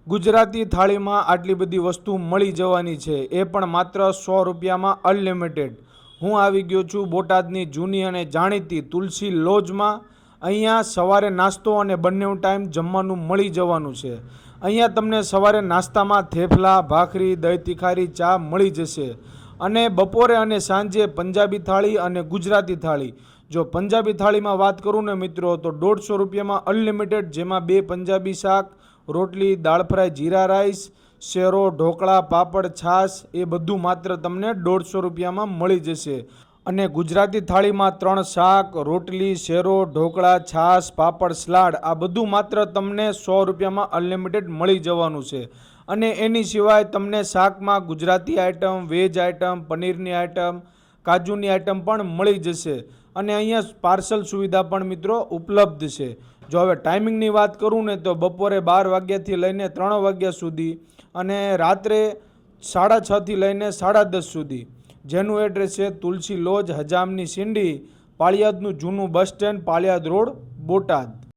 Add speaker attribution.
Speaker 1: ગુજરાતી થાળીમાં આટલી બધી વસ્તુ મળી જવાની છે, એ પણ માત્ર 100 રૂપિયામાં અનલિમિટેડ। હું આવી ગયો છું બોટાદની જૂની અને જાણીતી તુલસી લોજમાં। અહીંયા સવારે નાસ્તો અને બંને ટાઈમ જમવાનું મળી જવાનું છે। અહીંયા તમને સવારે નાસ્તામાં થેપલા, ભાખરી, દહીં તિખારી, ચા મળી જશે અને બપોરે અને સાંજે પંજાબી થાળી અને ગુજરાતી થાળી। જો પંજાબી થાળીમાં વાત કરું ને મિત્રો તો 150 રૂપિયામાં અનલિમિટેડ, જેમાં 2 પંજાબી શાક, રોટલી, દાળ ફ્રાય, જીરા રાઈસ, શેરો, ઢોકળા, પાપડ, છાશ એ બધું માત્ર તમને 150 રૂપિયામાં મળી જશે। અને ગુજરાતી થાળીમાં 3 શાક, રોટલી, શેરો, ઢોકળા, છાશ, પાપડ, સલાડ આ બધું માત્ર તમને 100 રૂપિયામાં અનલિમિટેડ મળી જવાનું છે। અને એની સિવાય તમને શાકમાં ગુજરાતી આઈટમ, વેજ આઈટમ, પનીરની આઈટમ, કાજુની આઈટમ પણ મળી જશે। અને અહીંયા પાર્સલ સુવિધા પણ મિત્રો ઉપલબ્ધ છે। જો હવે ટાઈમિંગની વાત કરું ને તો બપોરે 12 વાગ્યાથી લઈને 3 વાગ્યા સુધી અને રાત્રે 6:30 થી લઈને 10:30 સુધી, જેનું એડ્રેસ છે તુલસી લોજ, હજામની સિંડી, પાળિયાદનું જૂનું bus stand, Paliyad road, Botad.